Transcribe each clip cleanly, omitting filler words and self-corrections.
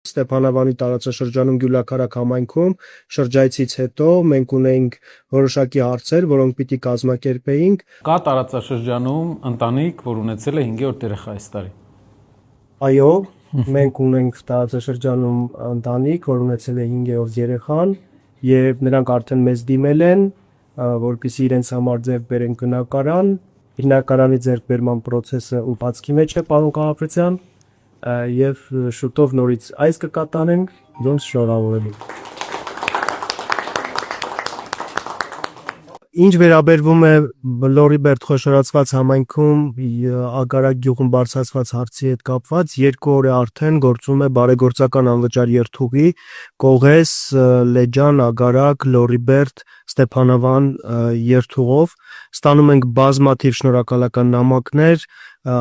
Ստեփանավանի տարածաշրջանում Գյուլաքարակ համայնքում շրջայցից հետո մենք ունեինք որոշակի հարցեր, որոնք պիտի կազմակերպեինք։ Կա տարածաշրջանում ընտանիք, որ ունեցել է 5-րդ երեխա այս տարի։ Այո, մենք ունենք տարածաշրջանում ընտանիք, որ ունեցել է 5-րդ երեխան, եւ նրանք արդեն մեզ դիմել են, որպեսզի իրենց համար ձեռք բերեն բնակարան։ Բնակարանի ձեռքբերման process-ը ընթացքի մեջ է, պարոն Կարապետյան, եւ շուտով նորից այս կկատարենք, ոնց շնորհավորել եմ։ Ինչ վերաբերվում է Լորիբերդ խոշորացված համայնքում Ագարակ գյուղում բարձրացված հարցի հետ կապված, 2 օր է արդեն գործում է բարեգործական անվճար երթուղի Կողես, Լեջան, Ագարակ, Լորիբերդ, Ստեփանավան երթուղով։ Ստանում ենք բազմաթիվ շնորհակալական նամակներ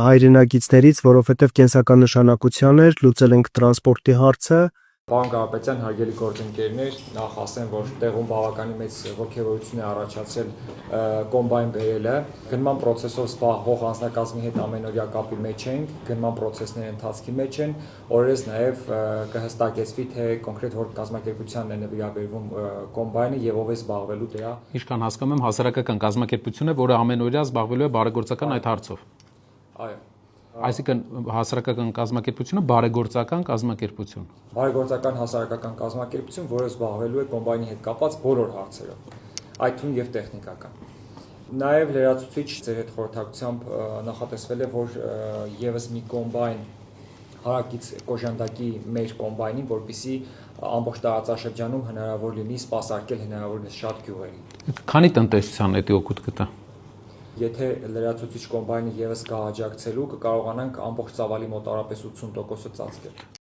հայրենակիցներից, որովհետև կենսական նշանակության էր, լուծել ենք տրանսպորտի հարցը։ Պարոն Կարապետյան, հարգելի գործընկերներ, նախ ասեմ, որ տեղում բավականին մեծ ողջևորություն է առաջացել կոմբայն բերելը։ Գնման process-ով զբաղվող անձնակազմի հետ ամենօրյա կապի մեջ ենք, գնման process-ները ընթացքի մեջ են, օրերս նաև կհստակեցվի, թե կոնկրետ որ կազմակերպությանն է նվիրաբերվում կոմբայնը եւ ով է զբաղվելու դրա։ Ինչքան հասկանում եմ, հասարակական կազմակերպություն է, որը ամենօրյա զբաղվելու է բարեգործական այդ հարցով։ Այո։ Այսինքն հասարակական կազմակերպությունը բարեգործական կազմակերպություն։ Բարեգործական հասարակական կազմակերպություն, որը զբաղվելու է կոմբայնի հետ կապված բոլոր հարցերով, այդ թվում եւ տեխնիկական։ Նաեւ լրացուցիչ ձեր հետ խորհրդակցությամբ նախատեսվել է, որ եւս մի կոմբայն հարակից կոժանդակի մեր կոմբայնին, որպեսզի ամբողջ տարածաշրջանում հնարավոր լինի սպասարկել հնարավորինս շատ գյուղերի։ Քանի տնտեսության էդի օգուտ կտա։ Եթե լրացուցիչ կոմբայնը եւս կհաջակցելու, կկարողանանք ամբողջ ծավալի մոտարապես 80%-ը ծածկել։